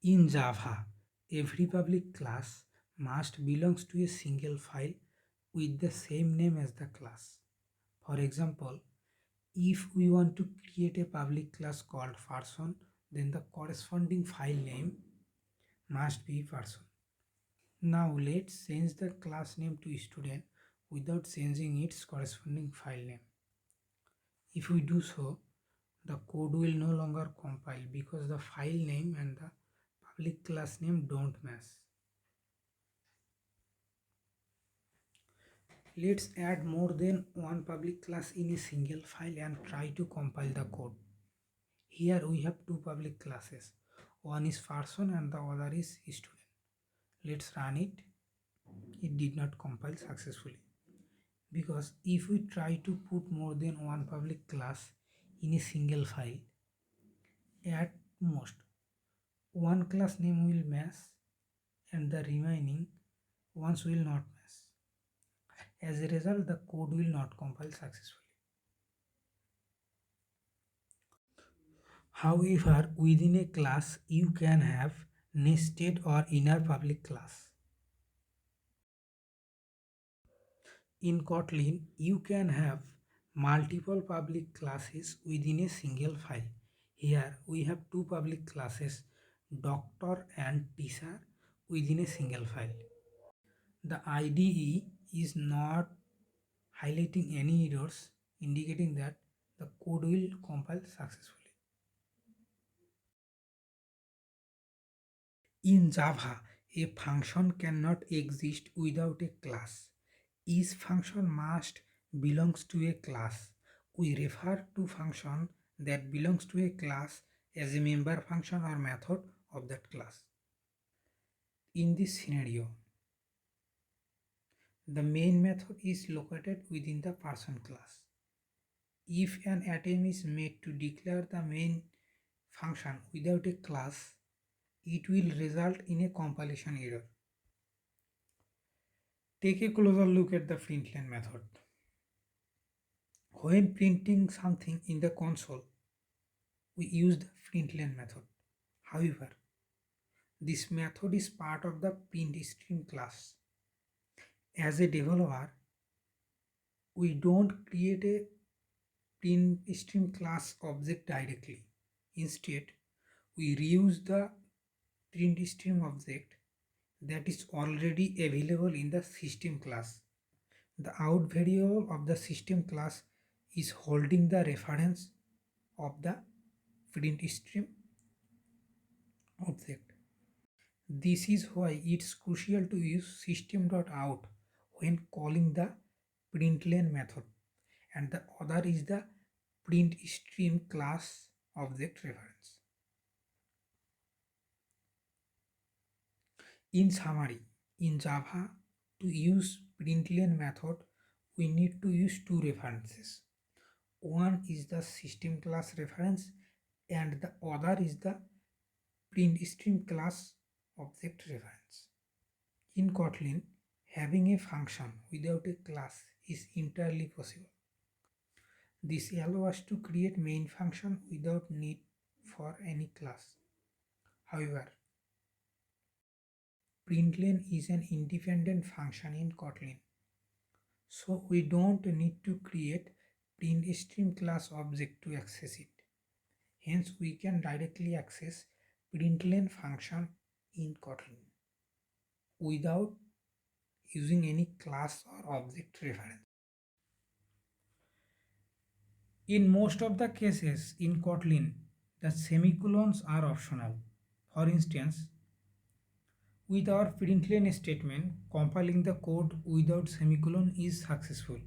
In Java, every public class must belongs to a single file with the same name as the class. For example, if we want to create a public class called person, then the corresponding file name must be person. Now let's change the class name to student without changing its corresponding file name. If we do so, the code will no longer compile because the file name and the public class name don't match. Let's add more than one public class in a single file and try to compile the code. Here we have two public classes. One is person and the other is student. Let's run it. It did not compile successfully. Because if we try to put more than one public class in a single file, at most one class name will match and the remaining ones will not match. As a result, the code will not compile successfully. However, within a class, you can have nested or inner public class. In Kotlin, you can have multiple public classes within a single file. Here we have two public classes, doctor and teacher, within a single file. The IDE is not highlighting any errors, indicating that the code will compile successfully. In Java, a function cannot exist without a class. Each function must belongs to a class. We refer to function that belongs to a class as a member function or method of that class. In this scenario, the main method is located within the person class. If an attempt is made to declare the main function without a class, it will result in a compilation error. Take a closer look at the println method. When printing something in the console, we use the println method. However, this method is part of the printstream class. As a developer, we don't create a printstream class object directly. Instead, we reuse the printstream object that is already available in the system class. The out variable of the system class is holding the reference of the printstream object. This is why it's crucial to use system.out when calling the println method, and the other is the printstream class object reference. In summary, in Java, to use println method, we need to use two references. One is the system class reference and the other is the printstream class object reference. In Kotlin, having a function without a class is entirely possible. This allows us to create main function without need for any class. However, println is an independent function in Kotlin, so we don't need to create printstream class object to access it. Hence, we can directly access println function in Kotlin without using any class or object reference. In most of the cases in Kotlin, the semicolons are optional. For instance, with our println statement, compiling the code without semicolon is successful.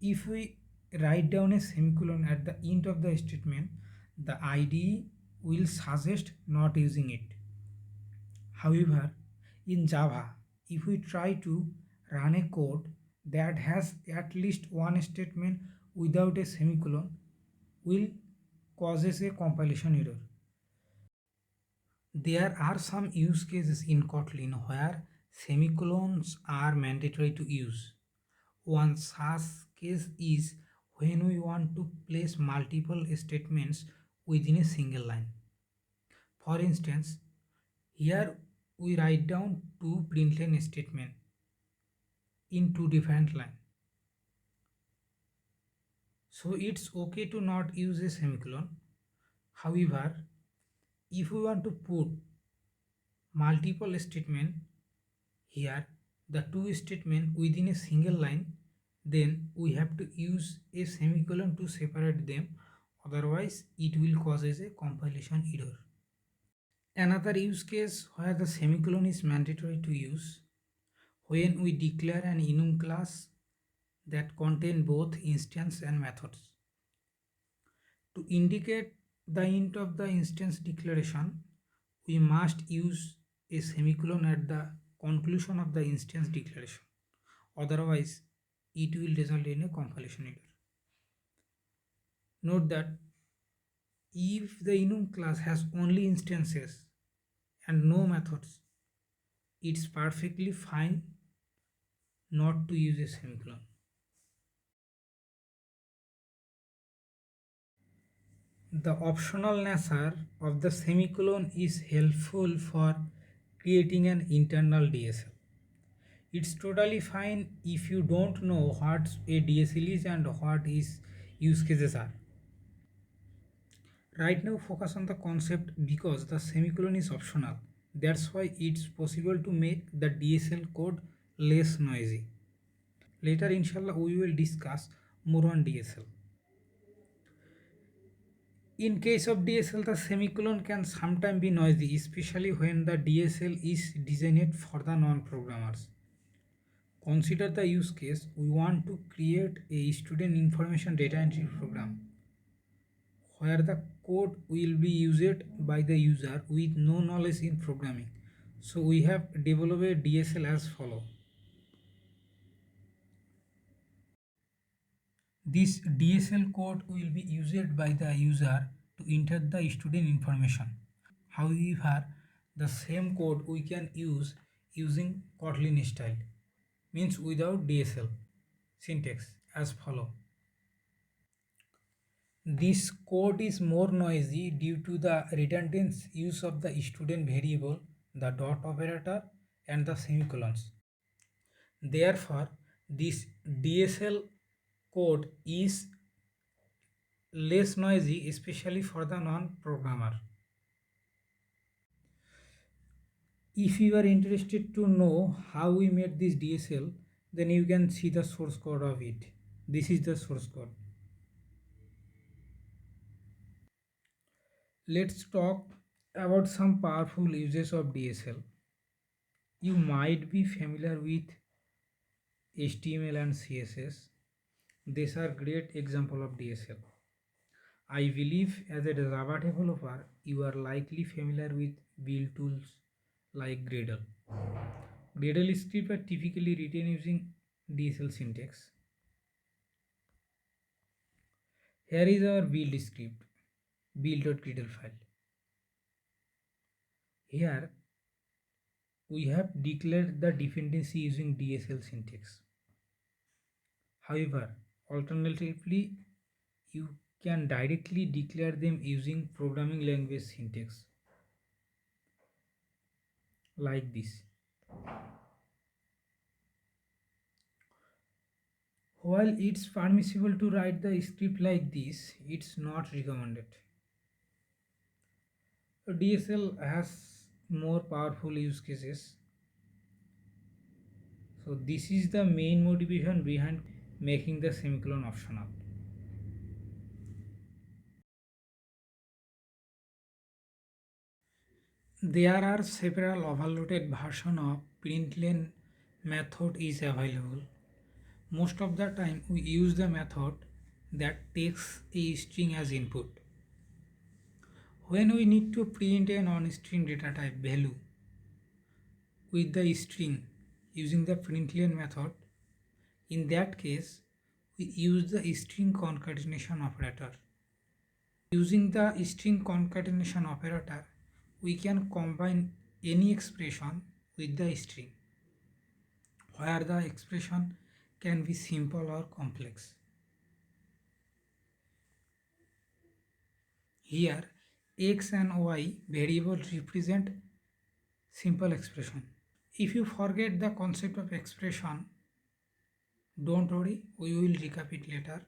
If we write down a semicolon at the end of the statement, the IDE will suggest not using it. However, in Java, if we try to run a code that has at least one statement without a semicolon, will causes a compilation error. There are some use cases in Kotlin where semicolons are mandatory to use. One such case is when we want to place multiple statements within a single line. For instance, here we write down two println statement in two different lines. So it's okay to not use a semicolon. However, if we want to put multiple statement here, the two statement within a single line, then we have to use a semicolon to separate them, otherwise it will cause a compilation error. Another use case where the semicolon is mandatory to use when we declare an enum class that contain both instance and methods. To indicate the int of the instance declaration, we must use a semicolon at the conclusion of the instance declaration. Otherwise, it will result in a compilation error. Note that if the enum class has only instances and no methods, it's perfectly fine not to use a semicolon. The optional nature of the semicolon is helpful for creating an internal DSL. It's totally fine if you don't know what a DSL is and what its use cases are. Right now focus on the concept because the semicolon is optional. That's why it's possible to make the DSL code less noisy. Later inshallah we will discuss more on DSL. In case of DSL, the semicolon can sometimes be noisy, especially when the DSL is designed for the non-programmers. Consider the use case. We want to create a student information data entry program where the code will be used by the user with no knowledge in programming. So we have developed a DSL as follow. This DSL code will be used by the user to enter the student information. However, the same code we can use using Kotlin style, means without DSL. Syntax as follow. This code is more noisy due to the redundant use of the student variable, the dot operator and the semicolons. Therefore, this DSL code is less noisy, especially for the non-programmer. If you are interested to know how we made this DSL, then you can see the source code of it. This is the source code. Let's talk about some powerful uses of DSL. You might be familiar with HTML and CSS. These are great example of DSL. I believe as a Java developer, you are likely familiar with build tools like Gradle. Gradle scripts are typically written using DSL syntax. Here is our build script, build.gradle file. Here we have declared the dependency using DSL syntax. However, alternatively, you can directly declare them using programming language syntax like this. While it's permissible to write the script like this, it's not recommended. DSL has more powerful use cases. So this is the main motivation behind making the semicolon optional. There are several overloaded versions of println method is available. Most of the time we use the method that takes a string as input. When we need to print a non-string data type value with the string using the println method, in that case we use the string concatenation operator. Using the string concatenation operator, we can combine any expression with the string, where the expression can be simple or complex. Here, X and Y variable represent simple expression. If you forget the concept of expression, don't worry, we will recap it later.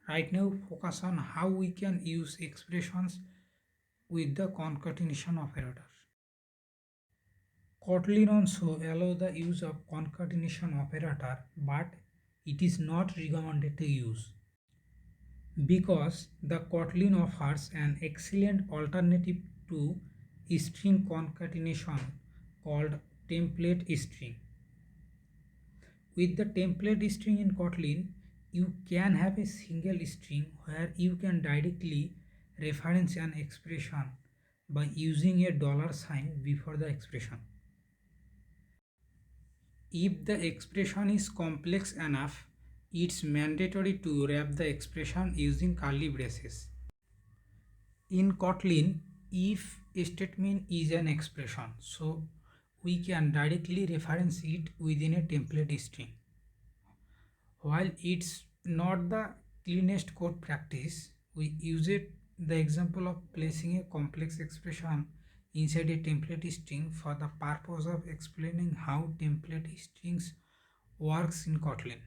Right now, focus on how we can use expressions with the concatenation operator. Kotlin also allows the use of concatenation operator, but it is not recommended to use because the Kotlin offers an excellent alternative to string concatenation called template string. With the template string in Kotlin, you can have a single string where you can directly reference an expression by using a dollar sign before the expression. If the expression is complex enough, it's mandatory to wrap the expression using curly braces. In Kotlin, if statement is an expression, so we can directly reference it within a template string. While it's not the cleanest code practice, we use it the example of placing a complex expression inside a template string for the purpose of explaining how template strings works in Kotlin.